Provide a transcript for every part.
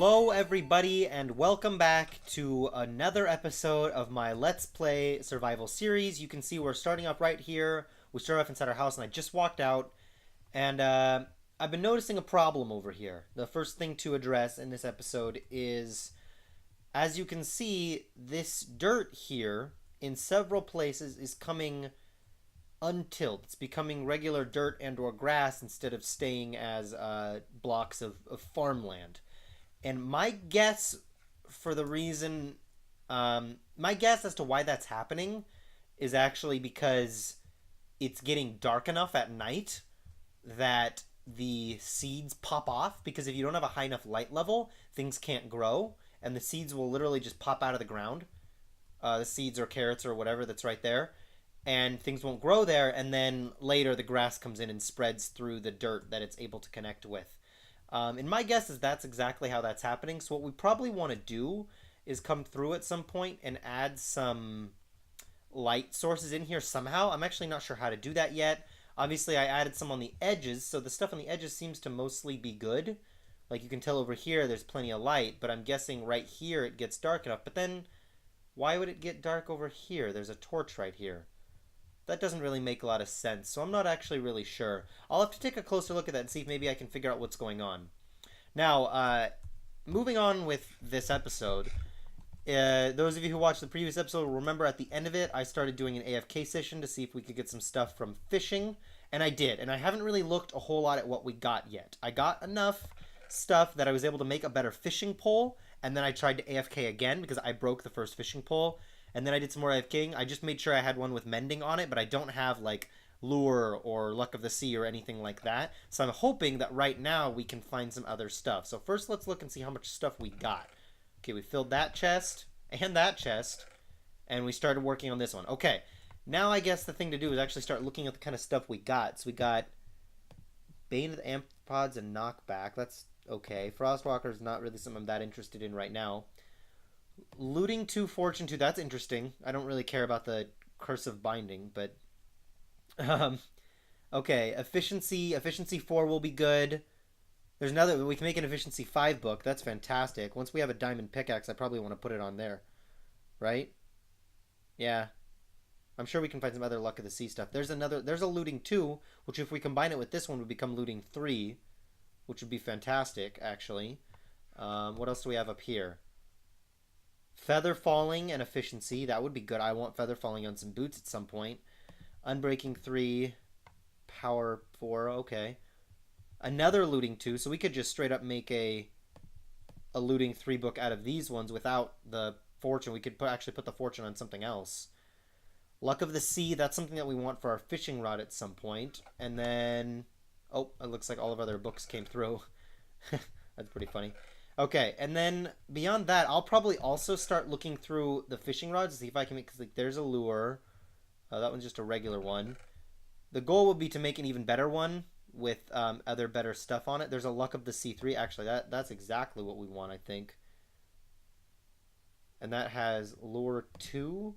Hello everybody and welcome back to another episode of my Let's Play survival series. You can see we're starting up right here. We start off inside our house and I just walked out and I've been noticing a problem over here. The first thing to address in this episode is, as you can see, this dirt here in several places is coming untilled. It's becoming regular dirt and or grass instead of staying as blocks of farmland. And my guess for the reason, my guess as to why that's happening is actually because it's getting dark enough at night that the seeds pop off. Because if you don't have a high enough light level, things can't grow, and the seeds will literally just pop out of the ground. The seeds or carrots or whatever that's right there, and things won't grow there. And then later, the grass comes in and spreads through the dirt that it's able to connect with. And my guess is that's exactly how that's happening. So what we probably want to do is come through at some point and add some light sources in here somehow. I'm actually not sure how to do that yet. Obviously, I added some on the edges, so the stuff on the edges seems to mostly be good. Like you can tell over here, there's plenty of light, but I'm guessing right here it gets dark enough. But then, why would it get dark over here? There's a torch right here. That doesn't really make a lot of sense, so I'm not actually really sure. I'll have to take a closer look at that and see if maybe I can figure out what's going on. Now, moving on with this episode, those of you who watched the previous episode will remember at the end of it, I started doing an AFK session to see if we could get some stuff from fishing, and I did, and I haven't really looked a whole lot at what we got yet. I got enough stuff that I was able to make a better fishing pole, and then I tried to AFK again because I broke the first fishing pole. And then I did some more AFKing. I just made sure I had one with mending on it, but I don't have like lure or luck of the sea or anything like that. So I'm hoping that right now we can find some other stuff. So first let's look and see how much stuff we got. Okay, we filled that chest and that chest, and we started working on this one. Okay, now I guess the thing to do is actually start looking at the kind of stuff we got. So we got Bane of the Amphipods and Knockback. That's okay. Frostwalker is not really something I'm that interested in right now. Looting 2, Fortune 2, that's interesting. I don't really care about the cursive binding, but okay, efficiency 4 will be good. There's another, we can make an efficiency 5 book. That's fantastic. Once we have a diamond pickaxe, I probably want to put it on there. Right? Yeah. I'm sure we can find some other luck of the sea stuff. There's a looting 2, which if we combine it with this one would become looting 3, which would be fantastic actually. What else do we have up here? Feather falling and efficiency, that would be good. I want feather falling on some boots at some point. Unbreaking 3, power 4, okay. Another looting 2, so we could just straight up make a looting 3 book out of these ones without the fortune. We could actually put the fortune on something else. Luck of the sea, that's something that we want for our fishing rod at some point. And then, oh, it looks like all of our other books came through. That's pretty funny. Okay, and then beyond that, I'll probably also start looking through the fishing rods to see if I can make, because like, there's a lure. That one's just a regular one. The goal would be to make an even better one with other better stuff on it. There's a Luck of the Sea 3. Actually, that's exactly what we want, I think. And that has lure 2.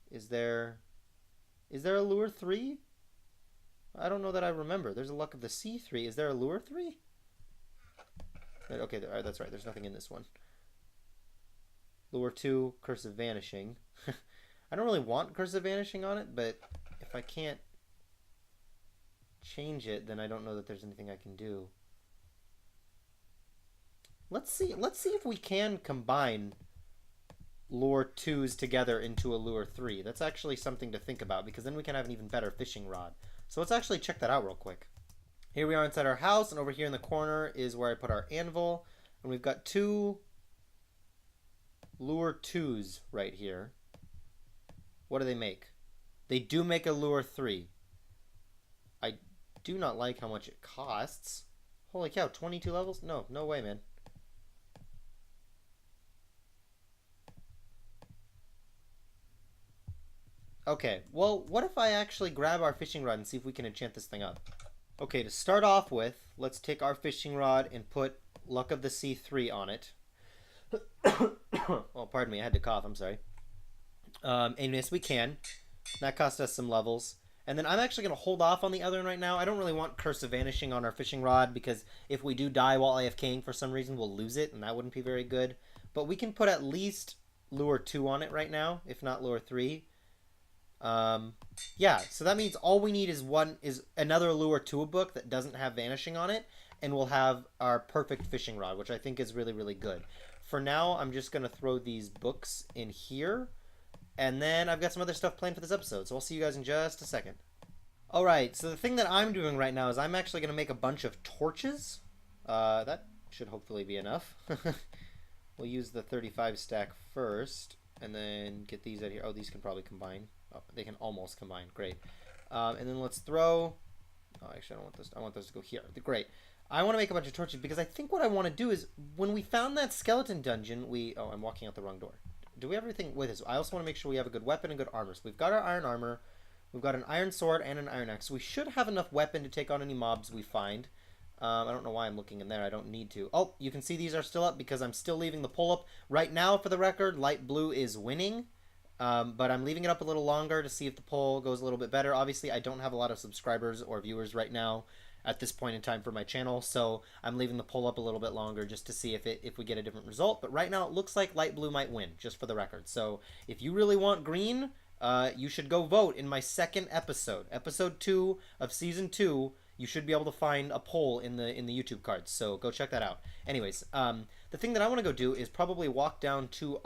Is there a lure 3? I don't know that I remember. There's a Luck of the Sea 3. Is there a lure 3? Okay, that's right. There's nothing in this one. Lure 2, Curse of Vanishing. I don't really want Curse of Vanishing on it, but if I can't change it, then I don't know that there's anything I can do. Let's see if we can combine Lure 2s together into a Lure 3. That's actually something to think about, because then we can have an even better fishing rod. So let's actually check that out real quick. Here we are inside our house, and over here in the corner is where I put our anvil. And we've got 2 lure 2s right here. What do they make? They do make a lure 3. I do not like how much it costs. Holy cow, 22 levels? No way, man. Okay, well, what if I actually grab our fishing rod and see if we can enchant this thing up? Okay, to start off with, let's take our fishing rod and put Luck of the Sea 3 on it. Oh, pardon me, I had to cough, I'm sorry. And yes, we can. That cost us some levels. And then I'm actually going to hold off on the other one right now. I don't really want Curse of Vanishing on our fishing rod because if we do die while AFKing for some reason, we'll lose it, and that wouldn't be very good. But we can put at least Lure 2 on it right now, if not Lure 3. Yeah, so that means all we need is another Lure 2 book that doesn't have Vanishing on it, and we'll have our perfect fishing rod, which I think is really, really good. For now, I'm just going to throw these books in here. And then I've got some other stuff planned for this episode, so I'll see you guys in just a second. Alright, so the thing that I'm doing right now is I'm actually going to make a bunch of torches. That should hopefully be enough. We'll use the 35 stack first, and then get these out here. Oh, these can probably combine. Oh, they can almost combine. Great. And then let's throw... Oh, actually, I don't want this. I want those to go here. Great. I want to make a bunch of torches because I think what I want to do is when we found that skeleton dungeon, Oh, I'm walking out the wrong door. Do we have everything with us? I also want to make sure we have a good weapon and good armor. So we've got our iron armor, we've got an iron sword and an iron axe. So we should have enough weapon to take on any mobs we find. I don't know why I'm looking in there. I don't need to. Oh, you can see these are still up because I'm still leaving the pull up. Right now, for the record, light blue is winning. But I'm leaving it up a little longer to see if the poll goes a little bit better. Obviously, I don't have a lot of subscribers or viewers right now at this point in time for my channel, so I'm leaving the poll up a little bit longer just to see if we get a different result. But right now it looks like light blue might win, just for the record. So if you really want green, you should go vote in my second episode, episode 2 of season 2. You should be able to find a poll in the YouTube cards, so go check that out. Anyways, the thing that I want to go do is probably walk down to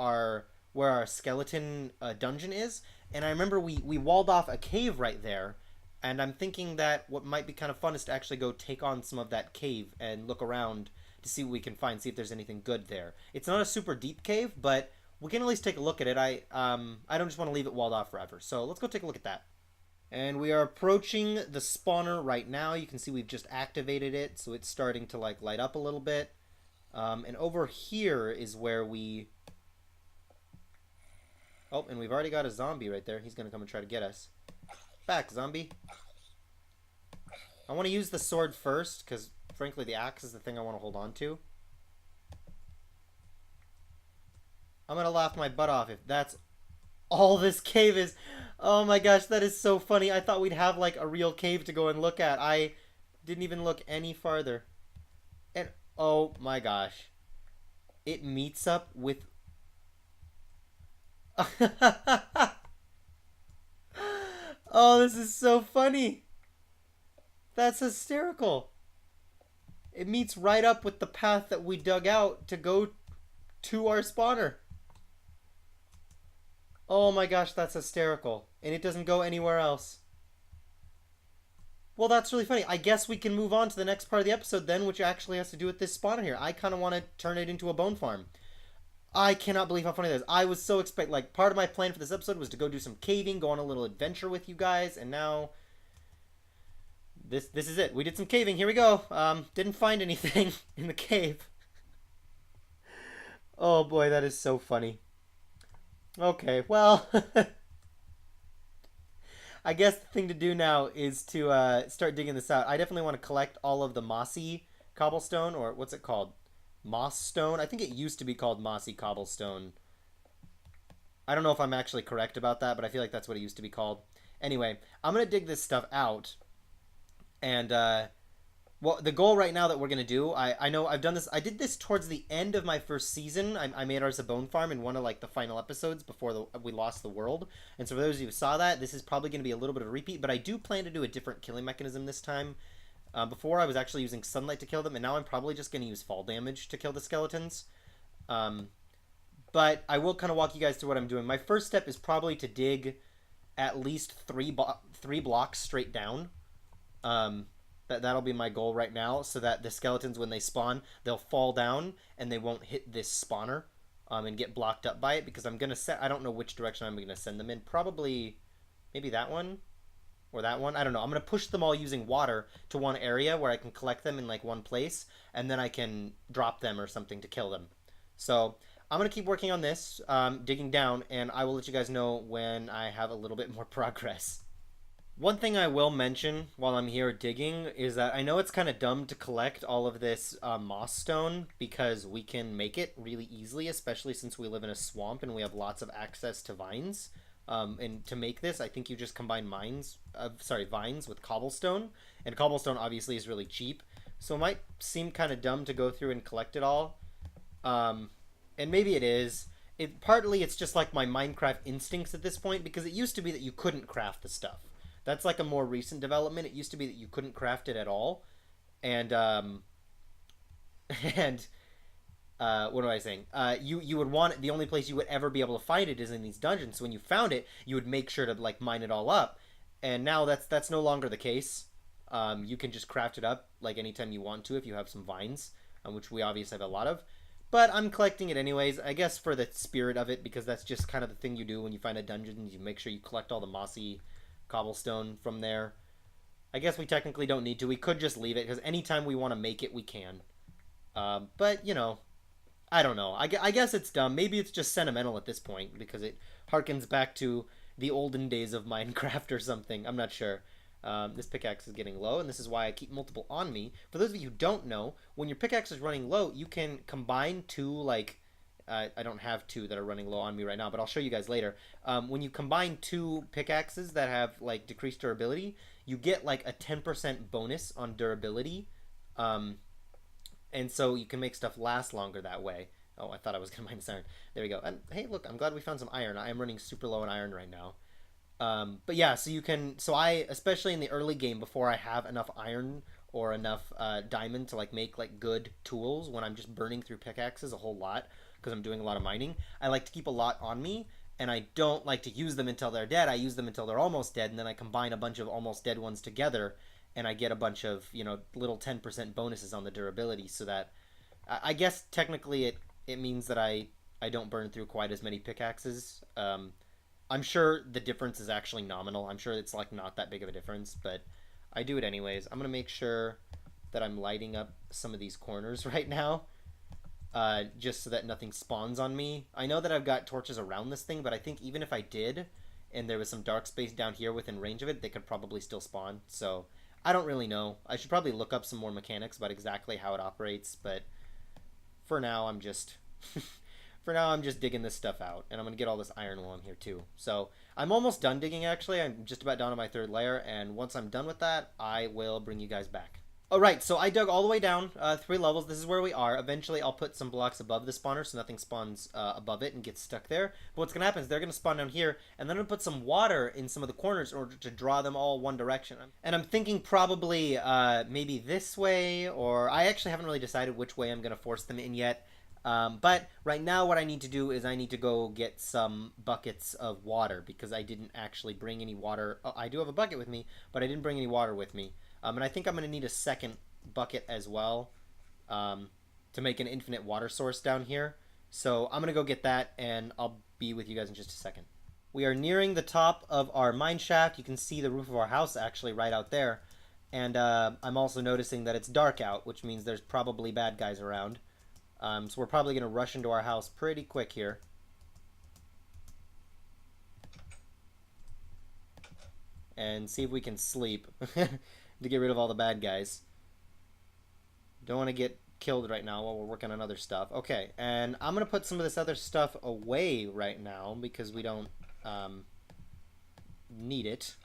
where our skeleton dungeon is, and I remember we walled off a cave right there. And I'm thinking that what might be kind of fun is to actually go take on some of that cave and look around to see what we can find, see if there's anything good there. It's not a super deep cave, but we can at least take a look at it. I don't just want to leave it walled off forever. So let's go take a look at that. And we are approaching the spawner right now. You can see we've just activated it, so it's starting to like light up a little bit. And over here is where we... Oh, and we've already got a zombie right there. He's going to come and try to get us. Back, zombie. I want to use the sword first, because frankly the axe is the thing I want to hold on to. I'm going to laugh my butt off if that's all this cave is. Oh my gosh, that is so funny. I thought we'd have like a real cave to go and look at. I didn't even look any farther. And oh my gosh. It meets up with... Oh, this is so funny. That's hysterical. It meets right up with the path that we dug out to go to our spawner. Oh my gosh, that's hysterical. And it doesn't go anywhere else. Well, that's really funny. I guess we can move on to the next part of the episode then, which actually has to do with this spawner here. I kind of want to turn it into a bone farm. I cannot believe how funny that is. I was so like, part of my plan for this episode was to go do some caving, go on a little adventure with you guys, and now this is it. We did some caving. Here we go. Didn't find anything in the cave. Oh boy, that is so funny. Okay, well, I guess the thing to do now is to start digging this out. I definitely want to collect all of the mossy cobblestone, or what's it called? Moss stone? I think it used to be called mossy cobblestone. I don't know if I'm actually correct about that, but I feel like that's what it used to be called. Anyway, I'm going to dig this stuff out. And, well, the goal right now that we're going to do, I know I've done this, I did this towards the end of my first season. I made ours a bone farm in one of, like, the final episodes before we lost the world. And so for those of you who saw that, this is probably going to be a little bit of a repeat, but I do plan to do a different killing mechanism this time. Before I was actually using sunlight to kill them, and now I'm probably just going to use fall damage to kill the skeletons. But I will kind of walk you guys through what I'm doing. My first step is probably to dig at least three blocks straight down. That'll be my goal right now, so that the skeletons, when they spawn, they'll fall down and they won't hit this spawner and get blocked up by it, because I'm going to I don't know which direction I'm going to send them in. Probably maybe that one. Or that one. I don't know. I'm going to push them all using water to one area where I can collect them in like one place, and then I can drop them or something to kill them. So I'm going to keep working on this, digging down, and I will let you guys know when I have a little bit more progress. One thing I will mention while I'm here digging is that I know it's kind of dumb to collect all of this moss stone, because we can make it really easily, especially since we live in a swamp and we have lots of access to vines. And to make this, I think you just combine vines with cobblestone, and cobblestone obviously is really cheap, so it might seem kind of dumb to go through and collect it all. Um, and maybe it is. Partly it's just like my Minecraft instincts at this point, because it used to be that you couldn't craft the stuff. That's like a more recent development. It used to be that you couldn't craft it at all, and and what am I saying? You would want it, the only place you would ever be able to find it is in these dungeons. So when you found it, you would make sure to like mine it all up. And now that's no longer the case. You can just craft it up like anytime you want to if you have some vines, which we obviously have a lot of. But I'm collecting it anyways, I guess for the spirit of it, because that's just kind of the thing you do when you find a dungeon. You make sure you collect all the mossy cobblestone from there. I guess we technically don't need to. We could just leave it, because anytime we want to make it, we can. But, you know, I don't know. I guess it's dumb. Maybe it's just sentimental at this point because it harkens back to the olden days of Minecraft or something. I'm not sure. This pickaxe is getting low, and this is why I keep multiple on me. For those of you who don't know, when your pickaxe is running low, you can combine two, like, I don't have two that are running low on me right now, but I'll show you guys later. When you combine two pickaxes that have, like, decreased durability, you get, like, a 10% bonus on durability. And so you can make stuff last longer that way. Oh, I thought I was going to mine this iron. There we go. And hey, look, I'm glad we found some iron. I am running super low on iron right now. But yeah, so you can, so I, especially in the early game, before I have enough iron or enough diamond to like make like good tools, when I'm just burning through pickaxes a whole lot because I'm doing a lot of mining, I like to keep a lot on me, and I don't like to use them until they're dead. I use them until they're almost dead, and then I combine a bunch of almost dead ones together, and I get a bunch of, you know, little 10% bonuses on the durability, so that I guess technically it means that I don't burn through quite as many pickaxes. I'm sure the difference is actually nominal. I'm sure it's like not that big of a difference, but I do it anyways. I'm gonna make sure that I'm lighting up some of these corners right now, just so that nothing spawns on me. I know that I've got torches around this thing, but I think even if I did, and there was some dark space down here within range of it, they could probably still spawn. So I don't really know. I should probably look up some more mechanics about exactly how it operates, but for now I'm just for now I'm just digging this stuff out, and I'm gonna get all this iron while I'm here too. So I'm almost done digging, actually. I'm just about down to my third layer, and once I'm done with that, I will bring you guys back. Alright, so I dug all the way down, 3 levels. This is where we are. Eventually I'll put some blocks above the spawner so nothing spawns above it and gets stuck there. But what's going to happen is they're going to spawn down here, and then I'm going to put some water in some of the corners in order to draw them all one direction. And I'm thinking probably maybe this way, or I actually haven't really decided which way I'm going to force them in yet. But right now what I need to do is I need to go get some buckets of water, because I didn't actually bring any water. Oh, I do have a bucket with me, but I didn't bring any water with me. And I think I'm going to need a second bucket as well, to make an infinite water source down here. So I'm going to go get that, and I'll be with you guys in just a second. We are nearing the top of our mine shaft. You can see the roof of our house actually right out there. And I'm also noticing that it's dark out, which means there's probably bad guys around. So we're probably going to rush into our house pretty quick here. And see if we can sleep to get rid of all the bad guys. Don't want to get killed right now while we're working on other stuff. Okay, and I'm going to put some of this other stuff away right now because we don't need it.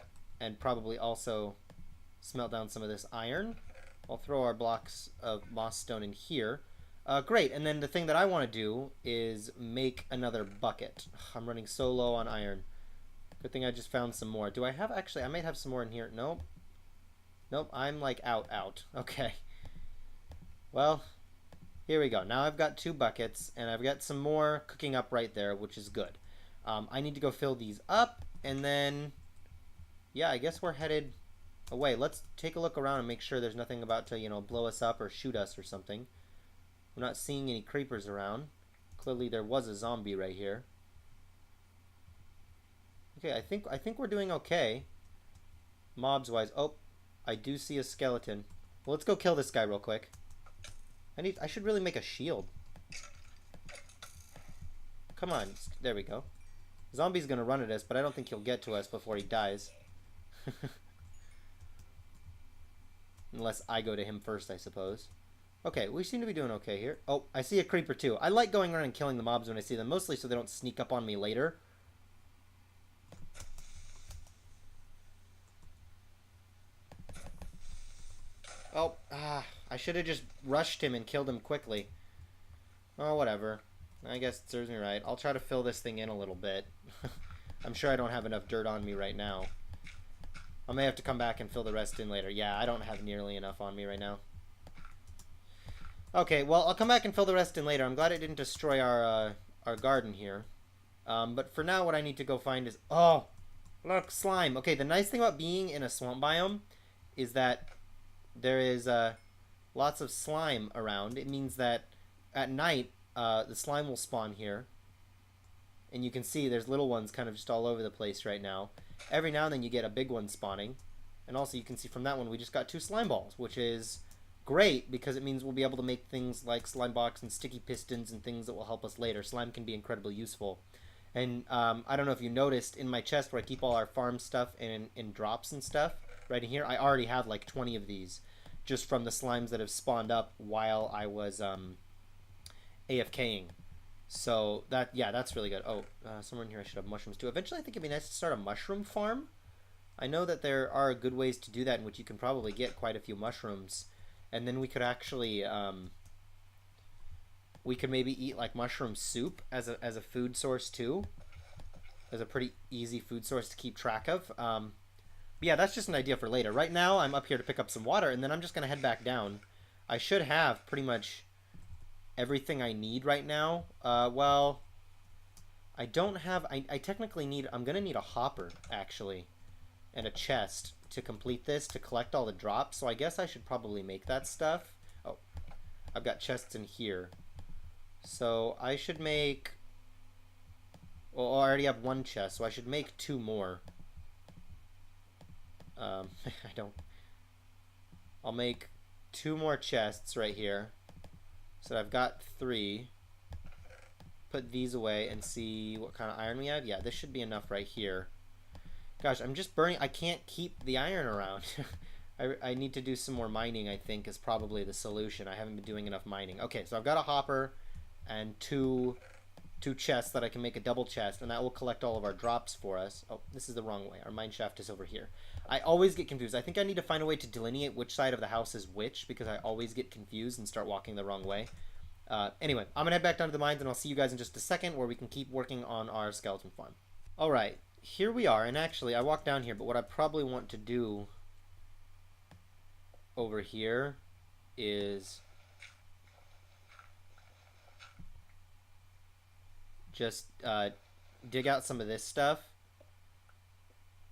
And probably also smelt down some of this iron. I'll throw our blocks of moss stone in here. Great, and then the thing that I want to do is make another bucket. Ugh, I'm running so low on iron. Good thing I just found some more. Do I have, actually, I might have some more in here. Nope. Nope, I'm like out. Okay. Well, here we go. Now I've got 2 buckets, and I've got some more cooking up right there, which is good. I need to go fill these up, and then, yeah, I guess we're headed away. Let's take a look around and make sure there's nothing about to, you know, blow us up or shoot us or something. I'm not seeing any creepers around. Clearly there was a zombie right here. Okay, I think we're doing okay. Mobs wise. Oh, I do see a skeleton. Well, let's go kill this guy real quick. I should really make a shield. Come on. There we go. Zombie's gonna run at us, but I don't think he'll get to us before he dies. Unless I go to him first, I suppose. Okay, we seem to be doing okay here. Oh, I see a creeper too. I like going around and killing the mobs when I see them, mostly so they don't sneak up on me later. Oh, I should have just rushed him and killed him quickly. Oh, whatever. I guess it serves me right. I'll try to fill this thing in a little bit. I'm sure I don't have enough dirt on me right now. I may have to come back and fill the rest in later. Yeah, I don't have nearly enough on me right now. Okay, well, I'll come back and fill the rest in later. I'm glad it didn't destroy our garden here. But for now, what I need to go find is... Oh, look, slime. Okay, the nice thing about being in a swamp biome is that there is lots of slime around. It means that at night, the slime will spawn here. And you can see there's little ones kind of just all over the place right now. Every now and then you get a big one spawning. And also you can see from that one we just got 2 slime balls, which is great because it means we'll be able to make things like slime box and sticky pistons and things that will help us later. Slime can be incredibly useful. And I don't know if you noticed in my chest where I keep all our farm stuff and in drops and stuff, right in here, I already have like 20 of these just from the slimes that have spawned up while I was AFKing. So that, yeah, that's really good. Oh, somewhere in here I should have mushrooms too. Eventually I think it'd be nice to start a mushroom farm. I know that there are good ways to do that in which you can probably get quite a few mushrooms. And then we could actually, we could maybe eat like mushroom soup as a food source too. As a pretty easy food source to keep track of. But yeah, that's just an idea for later. Right now I'm up here to pick up some water and then I'm just going to head back down. I should have pretty much everything I need right now. Well, I don't have... I technically need... I'm going to need a hopper, actually. And a chest to complete this, to collect all the drops. So I guess I should probably make that stuff. Oh, I've got chests in here. So I should make... Well, I already have 1 chest, so I should make 2 more. I don't... I'll make 2 more chests right here. So I've got 3. Put these away and see what kind of iron we have. Yeah, this should be enough right here. Gosh, I'm just burning. I can't keep the iron around. I need to do some more mining, I think, is probably the solution. I haven't been doing enough mining. Okay, so I've got a hopper and two chests that I can make a double chest, and that will collect all of our drops for us. Oh, this is the wrong way. Our mine shaft is over here. I always get confused. I think I need to find a way to delineate which side of the house is which, because I always get confused and start walking the wrong way. Anyway, I'm going to head back down to the mines, and I'll see you guys in just a second, where we can keep working on our skeleton farm. Alright, here we are, and actually, I walked down here, but what I probably want to do over here is just dig out some of this stuff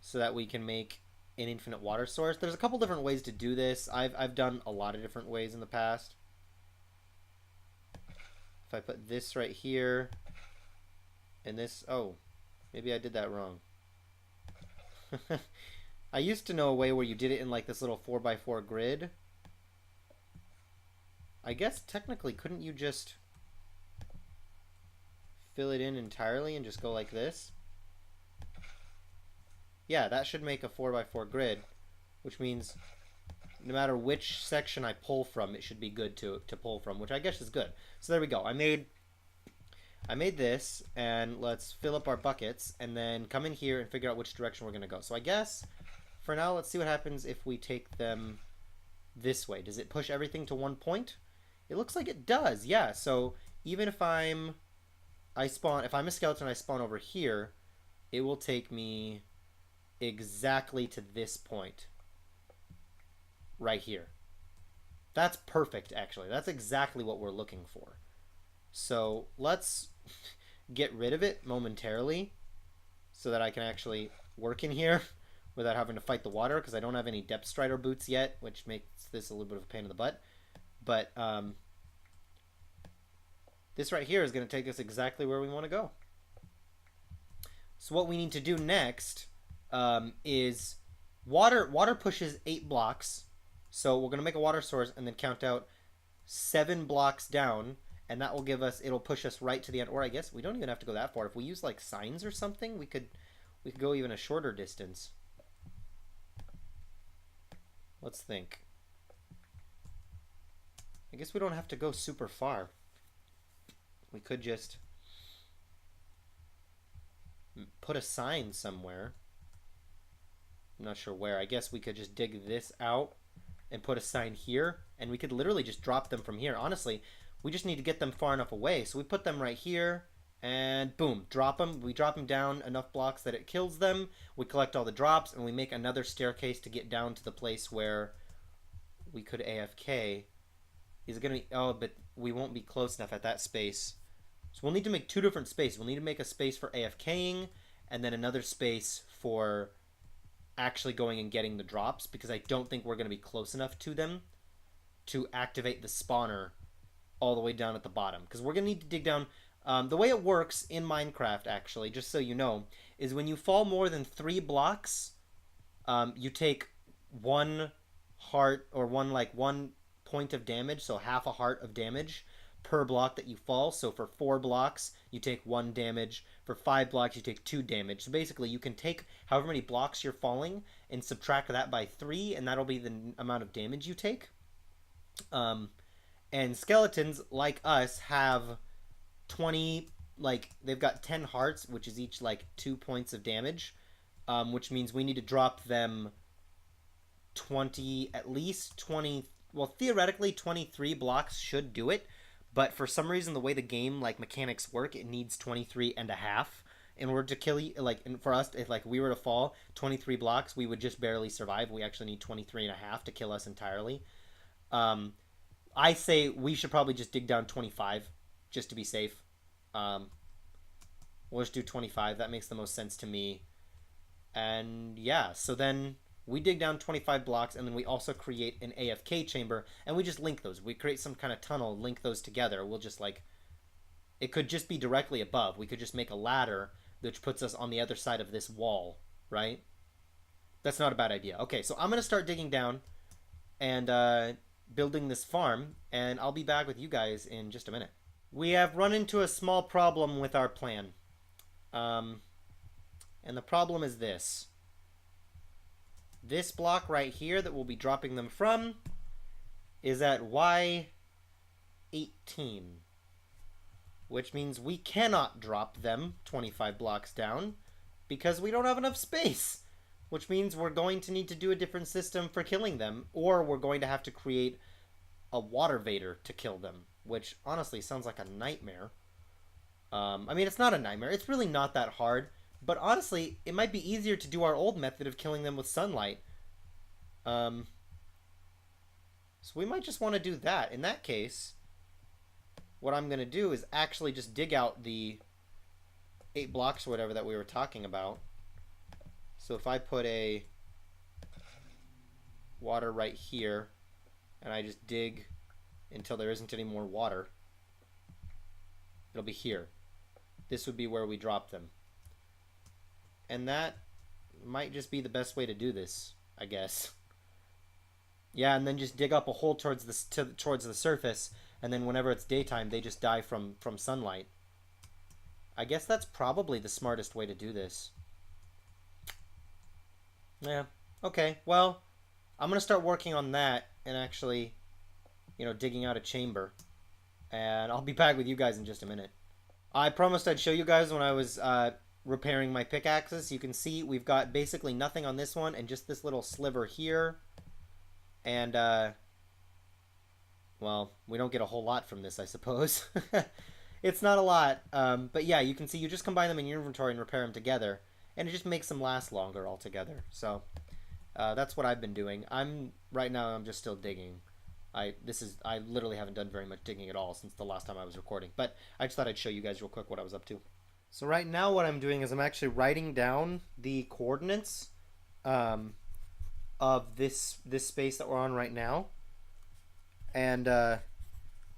so that we can make an infinite water source. There's a couple different ways to do this. I've done a lot of different ways in the past. If I put this right here and this... Oh, maybe I did that wrong. I used to know a way where you did it in like this little 4x4 grid. I guess technically couldn't you just fill it in entirely and just go like this? Yeah, that should make a 4x4 grid, which means no matter which section I pull from, it should be good to pull from, which I guess is good. So there we go. I made this, and let's fill up our buckets, and then come in here and figure out which direction we're going to go. So I guess, for now, let's see what happens if we take them this way. Does it push everything to one point? It looks like it does, yeah. So even if if I'm a skeleton, I spawn over here, it will take me exactly to this point. Right here. That's perfect, actually. That's exactly what we're looking for. So let's get rid of it momentarily so that I can actually work in here without having to fight the water, because I don't have any depth strider boots yet, which makes this a little bit of a pain in the butt. But this right here is going to take us exactly where we want to go. So what we need to do next is water pushes 8 blocks. So we're going to make a water source and then count out 7 blocks down, and that will give us, it'll push us right to the end. Or I guess we don't even have to go that far. If we use like signs or something, we could go even a shorter distance. Let's think. I guess we don't have to go super far. We could just put a sign somewhere. I'm not sure where. I guess we could just dig this out and put a sign here, and we could literally just drop them from here. Honestly, we just need to get them far enough away. So we put them right here, and boom, drop them. We drop them down enough blocks that it kills them. We collect all the drops, and we make another staircase to get down to the place where we could AFK. Is it going to be... Oh, but we won't be close enough at that space. So we'll need to make 2 different spaces. We'll need to make a space for AFKing, and then another space for actually going and getting the drops, because I don't think we're going to be close enough to them to activate the spawner all the way down at the bottom. Because we're going to need to dig down... the way it works in Minecraft, actually, just so you know, is when you fall more than 3 blocks, you take 1 heart, or one point of damage, so half a heart of damage per block that you fall. So for 4 blocks, you take 1 damage. For 5 blocks, you take 2 damage. So basically, you can take however many blocks you're falling and subtract that by 3, and that'll be the amount of damage you take. And skeletons, like us, have 20, like, they've got 10 hearts, which is each, like, 2 points of damage, which means we need to drop them 20, at least 20, well, theoretically, 23 blocks should do it. But for some reason, the way the game, like, mechanics work, it needs 23 and a half in order to kill you. Like, and for us, if, like, we were to fall 23 blocks, we would just barely survive. We actually need 23 and a half to kill us entirely. I say we should probably just dig down 25, just to be safe. We'll just do 25. That makes the most sense to me. And, yeah, so then... we dig down 25 blocks, and then we also create an AFK chamber, and we just link those. We create some kind of tunnel, link those together. We'll just, like... it could just be directly above. We could just make a ladder, which puts us on the other side of this wall, right? That's not a bad idea. Okay, so I'm going to start digging down and building this farm, and I'll be back with you guys in just a minute. We have run into a small problem with our plan. And the problem is this. This block right here that we'll be dropping them from is at Y18, which means we cannot drop them 25 blocks down because we don't have enough space, which means we're going to need to do a different system for killing them, or we're going to have to create a water vader to kill them, which honestly sounds like a nightmare. I mean, it's not a nightmare. It's really not that hard. But honestly, it might be easier to do our old method of killing them with sunlight. So we might just want to do that. In that case, what I'm going to do is actually just dig out the 8 blocks or whatever that we were talking about. So if I put a water right here, and I just dig until there isn't any more water, it'll be here. This would be where we drop them. And that might just be the best way to do this, I guess. Yeah, and then just dig up a hole towards the surface, and then whenever it's daytime, they just die from sunlight. I guess that's probably the smartest way to do this. Yeah, okay, well, I'm going to start working on that and actually, you know, digging out a chamber. And I'll be back with you guys in just a minute. I promised I'd show you guys when I was repairing my pickaxes. You can see we've got basically nothing on this one and just this little sliver here. And, well, we don't get a whole lot from this, I suppose. It's not a lot. But yeah, you can see you just combine them in your inventory and repair them together. And it just makes them last longer altogether. So, that's what I've been doing. Right now, I'm just still digging. I literally haven't done very much digging at all since the last time I was recording. But I just thought I'd show you guys real quick what I was up to. So right now what I'm doing is I'm actually writing down the coordinates of this space that we're on right now. And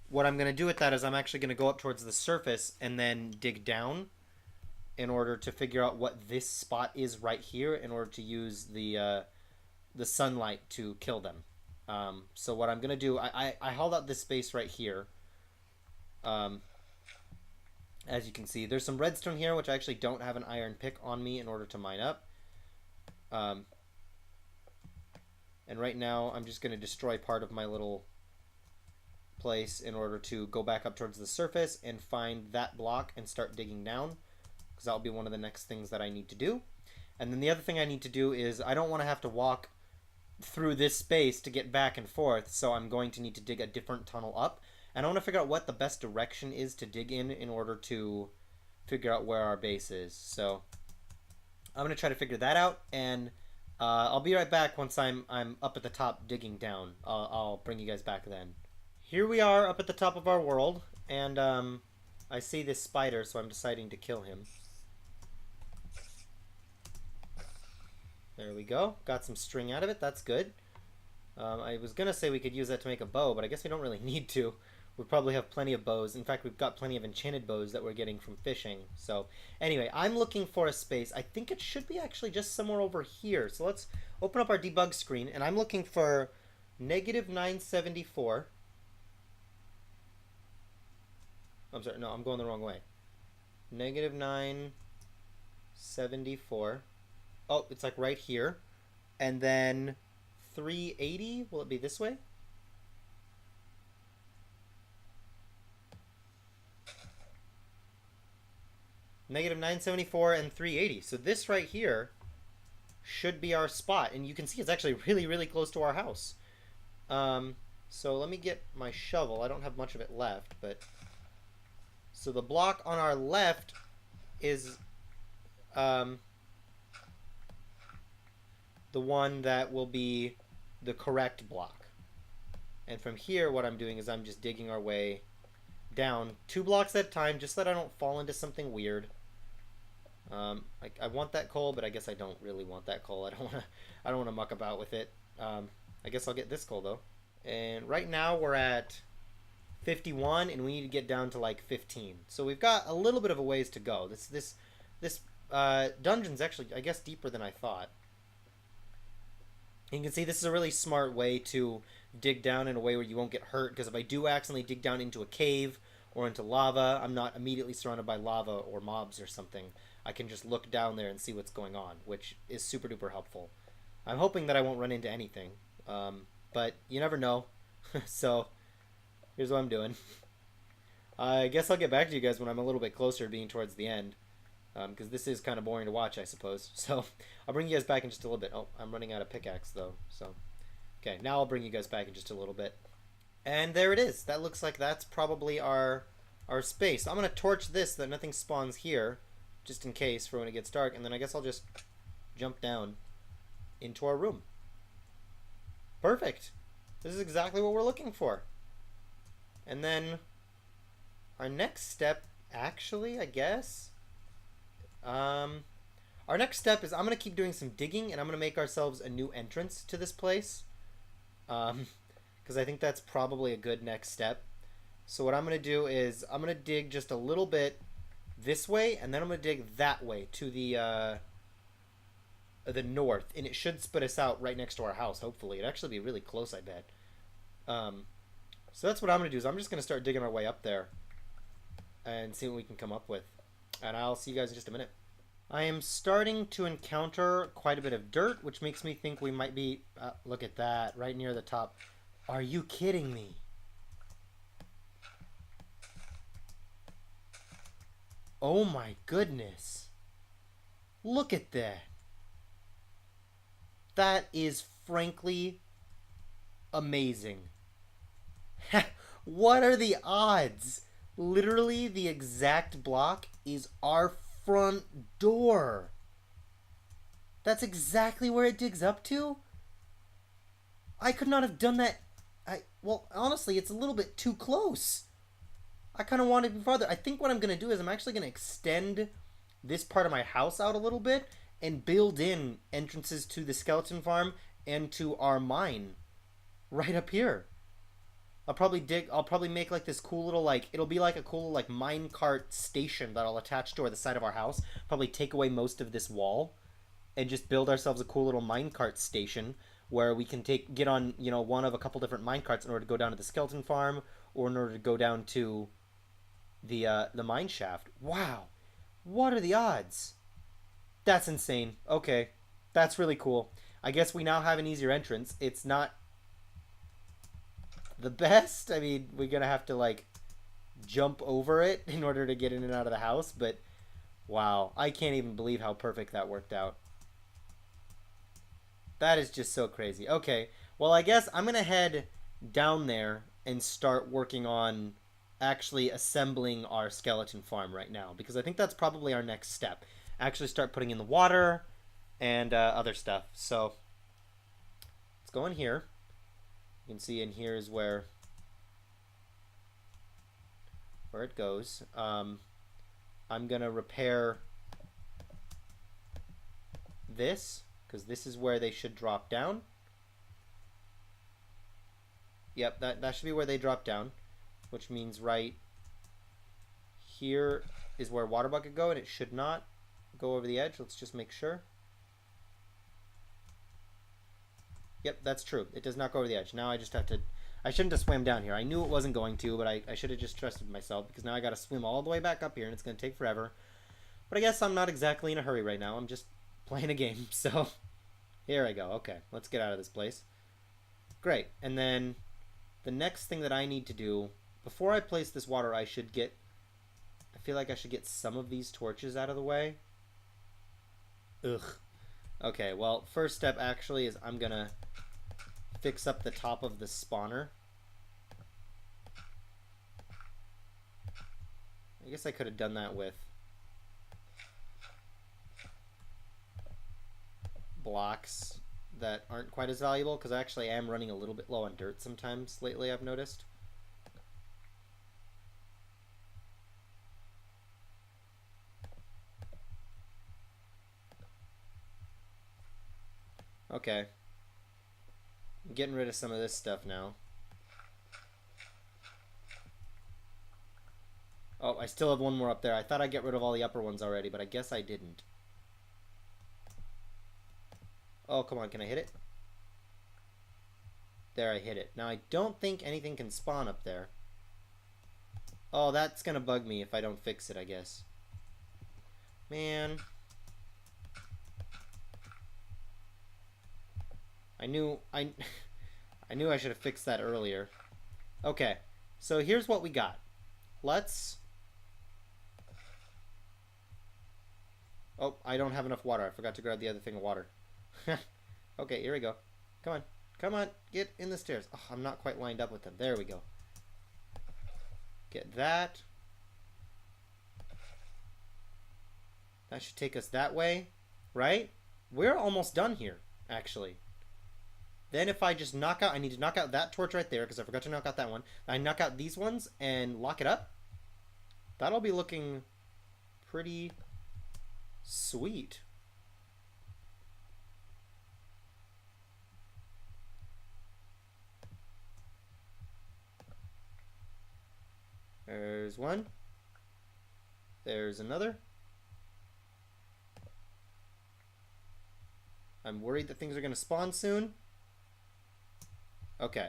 what I'm going to do with that is I'm actually going to go up towards the surface and then dig down in order to figure out what this spot is right here in order to use the sunlight to kill them. So what I'm going to do, I held out this space right here. As you can see, there's some redstone here, which I actually don't have an iron pick on me in order to mine up. And right now, I'm just going to destroy part of my little place in order to go back up towards the surface and find that block and start digging down, because that'll be one of the next things that I need to do. And then the other thing I need to do is I don't want to have to walk through this space to get back and forth, so I'm going to need to dig a different tunnel up. And I want to figure out what the best direction is to dig in order to figure out where our base is. So I'm going to try to figure that out, and I'll be right back once I'm up at the top digging down. I'll bring you guys back then. Here we are up at the top of our world, and I see this spider, so I'm deciding to kill him. There we go. Got some string out of it. That's good. I was going to say we could use that to make a bow, but I guess we don't really need to. We probably have plenty of bows. In fact, we've got plenty of enchanted bows that we're getting from fishing. So anyway, I'm looking for a space. I think it should be actually just somewhere over here. So let's open up our debug screen, and I'm looking for -974. I'm sorry, no, I'm going the wrong way. -974. Oh, it's like right here. And then 380, will it be this way? -974 and 380. So this right here should be our spot. And you can see it's actually really, really close to our house. So let me get my shovel. I don't have much of it left, but... So the block on our left is the one that will be the correct block. And from here, what I'm doing is I'm just digging our way down 2 blocks at a time, just so that I don't fall into something weird. I want that coal, but I guess I don't really want that coal. I don't want to muck about with it. I guess I'll get this coal though. And right now we're at 51, and we need to get down to like 15. So we've got a little bit of a ways to go. This dungeon's actually, I guess, deeper than I thought. You can see this is a really smart way to dig down in a way where you won't get hurt, because if I do accidentally dig down into a cave or into lava, I'm not immediately surrounded by lava or mobs or something. I can just look down there and see what's going on, which is super duper helpful. I'm hoping that I won't run into anything, but you never know. So here's what I'm doing. I guess I'll get back to you guys when I'm a little bit closer to being towards the end, because this is kind of boring to watch, I suppose. So I'll bring you guys back in just a little bit. Oh, I'm running out of pickaxe though, so okay, now I'll bring you guys back in just a little bit. And there it is. That looks like that's probably our space. I'm gonna torch this so that nothing spawns here, just in case for when it gets dark, and then I guess I'll just jump down into our room. Perfect. This is exactly what we're looking for. And then our next step, actually, I guess, our next step is I'm going to keep doing some digging, and I'm going to make ourselves a new entrance to this place, because I think that's probably a good next step. So what I'm going to do is I'm going to dig just a little bit this way, and then I'm going to dig that way to the north, and it should spit us out right next to our house, hopefully. It'd actually be really close, I bet. So that's what I'm going to do, is I'm just going to start digging our way up there and see what we can come up with. And I'll see you guys in just a minute. I am starting to encounter quite a bit of dirt, which makes me think we might be... look at that, right near the top. Are you kidding me? Oh my goodness. Look at that. That is frankly amazing. What are the odds? Literally, the exact block is our front door. That's exactly where it digs up to? I could not have done that. Well, honestly, it's a little bit too close. I kind of wanted to be farther. I think what I'm going to do is I'm actually going to extend this part of my house out a little bit and build in entrances to the skeleton farm and to our mine right up here. I'll probably make like this cool little, like, it'll be like a cool like minecart station that I'll attach to the side of our house. Probably take away most of this wall and just build ourselves a cool little minecart station where we can get on, you know, one of a couple different minecarts in order to go down to the skeleton farm or in order to go down to the mine shaft. Wow. What are the odds? That's insane. Okay. That's really cool. I guess we now have an easier entrance. It's not the best. I mean, we're gonna have to like jump over it in order to get in and out of the house, but wow, I can't even believe how perfect that worked out. That is just so crazy. Okay, well, I guess I'm gonna head down there and start working on actually assembling our skeleton farm right now because I think that's probably our next step. Actually, start putting in the water and other stuff. So let's go in here. You can see in here is where it goes. I'm gonna repair this because this is where they should drop down. Yep, that should be where they drop down, which means right here is where water bucket go, and it should not go over the edge. Let's just make sure. Yep, that's true. It does not go over the edge. Now I just have to... I shouldn't have swam down here. I knew it wasn't going to, but I should have just trusted myself because now I got to swim all the way back up here, and it's going to take forever. But I guess I'm not exactly in a hurry right now. I'm just playing a game, so... Here I go. Okay, let's get out of this place. Great. And then the next thing that I need to do... Before I place this water, I should get... I feel like I should get some of these torches out of the way. Ugh. Okay, well, first step actually is I'm gonna fix up the top of the spawner. I guess I could have done that with blocks that aren't quite as valuable, because I actually am running a little bit low on dirt sometimes lately, I've noticed. Okay. I'm getting rid of some of this stuff now. Oh, I still have one more up there. I thought I'd get rid of all the upper ones already, but I guess I didn't. Oh, come on. Can I hit it? There, I hit it. Now, I don't think anything can spawn up there. Oh, that's gonna bug me if I don't fix it, I guess. Man. I knew I should have fixed that earlier. Okay, so here's what we got. Let's... Oh, I don't have enough water. I forgot to grab the other thing of water. Okay, here we go. Come on. Come on. Get in the stairs. Oh, I'm not quite lined up with them. There we go. Get that. That should take us that way, right? We're almost done here, actually. Then if I just knock out... I need to knock out that torch right there because I forgot to knock out that one. I knock out these ones and lock it up. That'll be looking pretty sweet. There's one. There's another. I'm worried that things are going to spawn soon. Okay.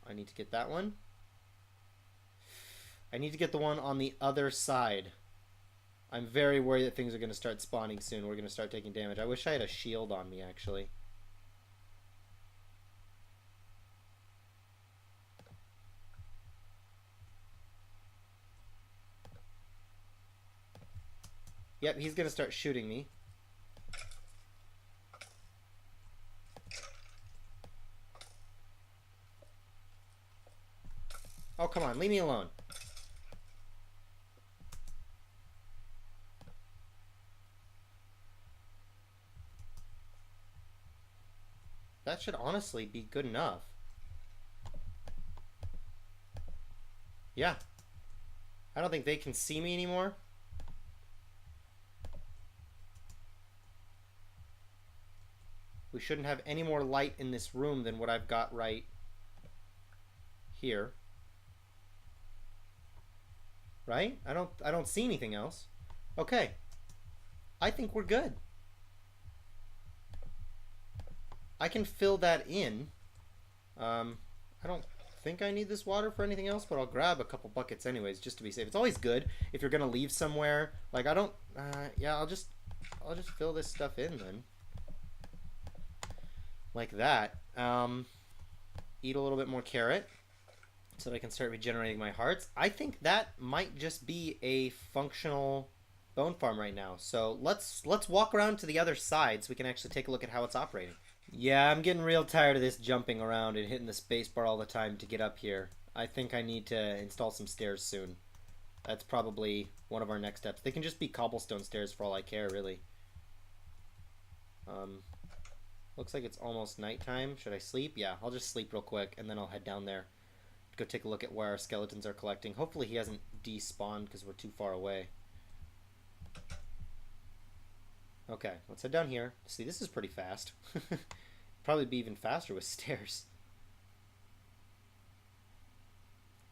I need to get that one. I need to get the one on the other side. I'm very worried that things are going to start spawning soon. We're going to start taking damage. I wish I had a shield on me, actually. Yep, he's going to start shooting me. Oh, come on. Leave me alone. That should honestly be good enough. Yeah. I don't think they can see me anymore. We shouldn't have any more light in this room than what I've got right here. Right? I don't see anything else. Okay. I think we're good. I can fill that in. I don't think I need this water for anything else, but I'll grab a couple buckets anyways, just to be safe. It's always good if you're gonna leave somewhere. Like I don't. Yeah, I'll just fill this stuff in then. Like that. Eat a little bit more carrot so that I can start regenerating my hearts. I think that might just be a functional bone farm right now. So let's walk around to the other side so we can actually take a look at how it's operating. Yeah, I'm getting real tired of this jumping around and hitting the space bar all the time to get up here. I think I need to install some stairs soon. That's probably one of our next steps. They can just be cobblestone stairs for all I care, really. Looks like it's almost nighttime. Should I sleep? Yeah, I'll just sleep real quick, and then I'll head down there. Go take a look at where our skeletons are collecting. Hopefully he hasn't despawned because we're too far away. Okay, let's head down here. See, this is pretty fast. Probably be even faster with stairs.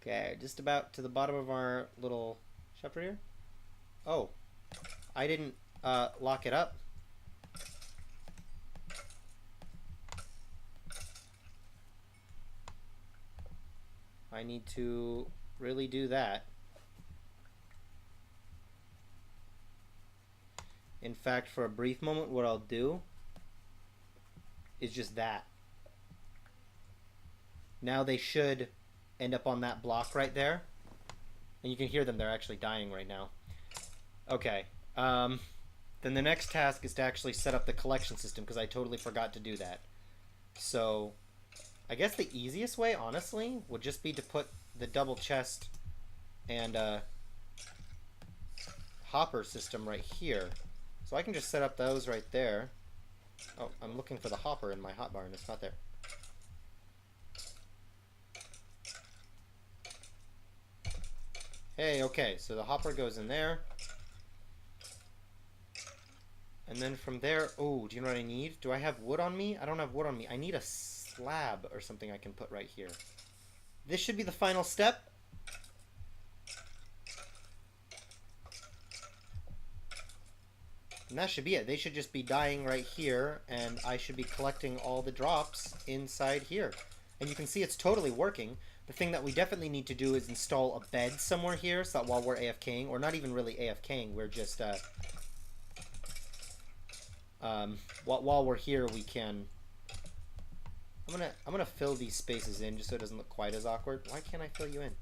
Okay, just about to the bottom of our little chapter here. Oh, I didn't lock it up. I need to really do that. In fact, for a brief moment, what I'll do is just that. Now they should end up on that block right there. And you can hear them, they're actually dying right now. Okay. Then the next task is to actually set up the collection system, because I totally forgot to do that. So I guess the easiest way, honestly, would just be to put the double chest and hopper system right here. So I can just set up those right there. Oh, I'm looking for the hopper in my hotbar and it's not there. Hey, okay, so the hopper goes in there. And then from there, oh, do you know what I need? Do I have wood on me? I don't have wood on me. I need a slab or something I can put right here. This should be the final step. And that should be it. They should just be dying right here, and I should be collecting all the drops inside here. And you can see it's totally working. The thing that we definitely need to do is install a bed somewhere here, so that while we're AFKing, or not even really AFKing, we're just, while we're here, we can... I'm gonna fill these spaces in just so it doesn't look quite as awkward. Why can't I fill you in?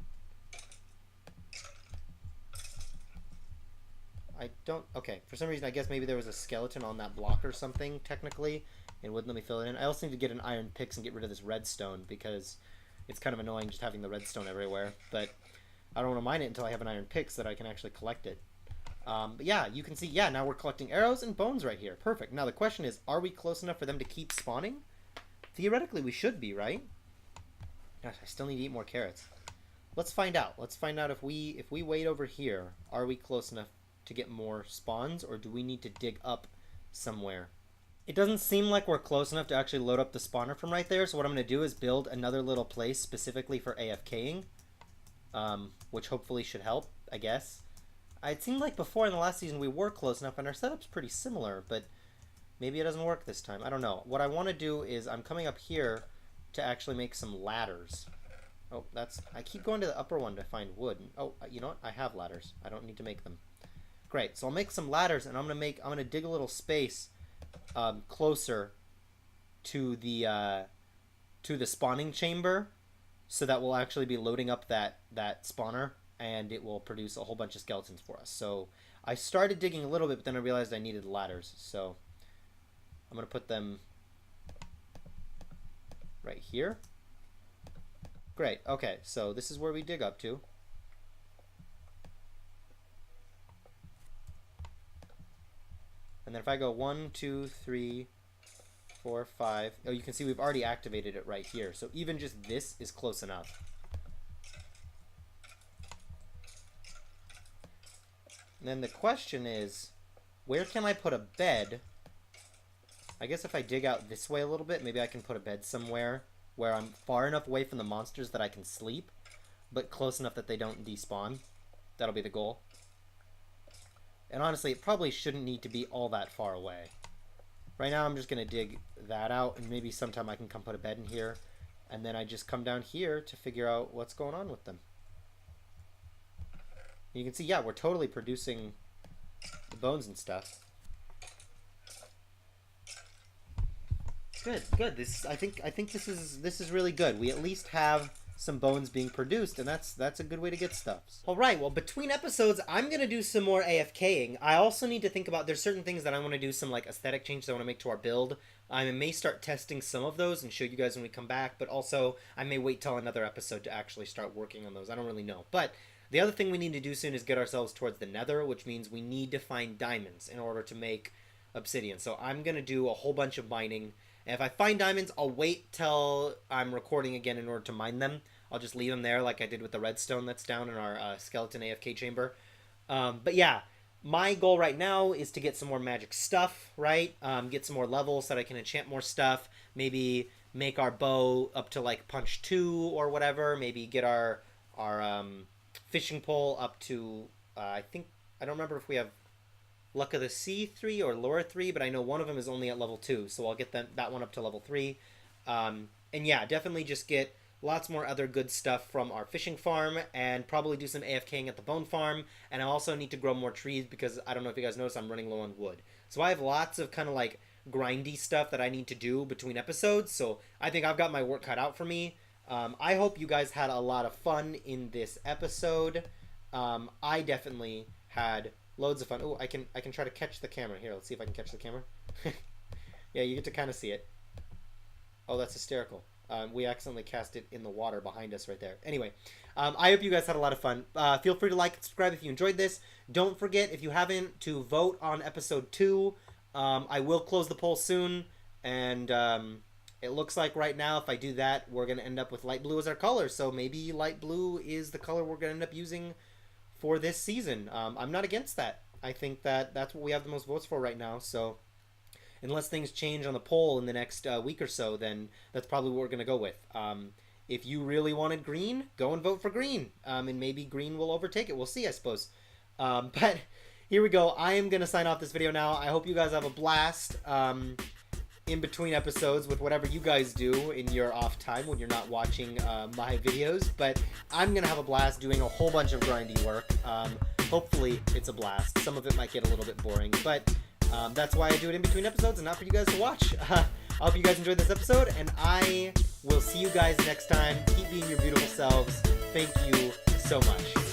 I don't... Okay, for some reason, I guess maybe there was a skeleton on that block or something, technically. It wouldn't let me fill it in. I also need to get an iron picks and get rid of this redstone, because it's kind of annoying just having the redstone everywhere. But I don't want to mine it until I have an iron pick so that I can actually collect it. But yeah, you can see, yeah, now we're collecting arrows and bones right here. Perfect. Now the question is, are we close enough for them to keep spawning? Theoretically, we should be, right? Gosh, I still need to eat more carrots. Let's find out. Let's find out if we wait over here, are we close enough to get more spawns, or do we need to dig up somewhere? It doesn't seem like we're close enough to actually load up the spawner from right there, so what I'm going to do is build another little place specifically for AFKing, which hopefully should help, I guess. It seemed like before in the last season we were close enough, and our setup's pretty similar, but maybe it doesn't work this time. I don't know. What I want to do is I'm coming up here to actually make some ladders. Oh, I keep going to the upper one to find wood. Oh, you know what? I have ladders. I don't need to make them. Great. So I'll make some ladders, and I'm gonna dig a little space closer to the spawning chamber, so that we'll actually be loading up that spawner, and it will produce a whole bunch of skeletons for us. So I started digging a little bit, but then I realized I needed ladders. So I'm gonna put them right here. Great. Okay. So this is where we dig up to. And then if I go 1, 2, 3, 4, 5, oh, you can see we've already activated it right here. So even just this is close enough. And then the question is, where can I put a bed? I guess if I dig out this way a little bit, maybe I can put a bed somewhere where I'm far enough away from the monsters that I can sleep, but close enough that they don't despawn. That'll be the goal. And honestly, it probably shouldn't need to be all that far away. Right now, I'm just going to dig that out, and maybe sometime I can come put a bed in here, and then I just come down here to figure out what's going on with them. You can see, yeah, we're totally producing the bones and stuff. Good, good. I think this is really good. We at least have some bones being produced, and that's a good way to get stuff. All right, well, between episodes, I'm gonna do some more AFKing. I also need to think about, there's certain things that I want to do, some like aesthetic changes I want to make to our build. I may start testing some of those and show you guys when we come back, but also I may wait till another episode to actually start working on those. I don't really know. But the other thing we need to do soon is get ourselves towards the nether, which means we need to find diamonds in order to make obsidian. So I'm gonna do a whole bunch of mining. And if I find diamonds, I'll wait till I'm recording again in order to mine them. I'll just leave them there like I did with the redstone that's down in our skeleton AFK chamber. But yeah, my goal right now is to get some more magic stuff, right? Get some more levels so that I can enchant more stuff. Maybe make our bow up to like punch 2 or whatever. Maybe get our fishing pole up to, I don't remember if we have Luck of the Sea 3 or Lure 3, but I know one of them is only at level 2, so I'll get that one up to level 3. And yeah, definitely just get lots more other good stuff from our fishing farm, and probably do some AFKing at the bone farm. And I also need to grow more trees because I don't know if you guys noticed, I'm running low on wood. So I have lots of kind of like grindy stuff that I need to do between episodes, so I think I've got my work cut out for me. I hope you guys had a lot of fun in this episode. I definitely had loads of fun. Oh, I can try to catch the camera. Here, let's see if I can catch the camera. Yeah, you get to kind of see it. Oh, that's hysterical. We accidentally cast it in the water behind us right there. Anyway, I hope you guys had a lot of fun. Feel free to like and subscribe if you enjoyed this. Don't forget, if you haven't, to vote on episode 2. I will close the poll soon, and it looks like right now, if I do that, we're going to end up with light blue as our color. So maybe light blue is the color we're going to end up using for this season. I'm not against that. I think that's what we have the most votes for right now. So unless things change on the poll in the next week or so, then that's probably what we're going to go with. If you really wanted green, go and vote for green. And maybe green will overtake it. We'll see, I suppose. But here we go. I am going to sign off this video now. I hope you guys have a blast in between episodes with whatever you guys do in your off time when you're not watching my videos. But I'm going to have a blast doing a whole bunch of grindy work. Hopefully it's a blast. Some of it might get a little bit boring, but that's why I do it in between episodes and not for you guys to watch. I hope you guys enjoyed this episode, and I will see you guys next time. Keep being your beautiful selves. Thank you so much.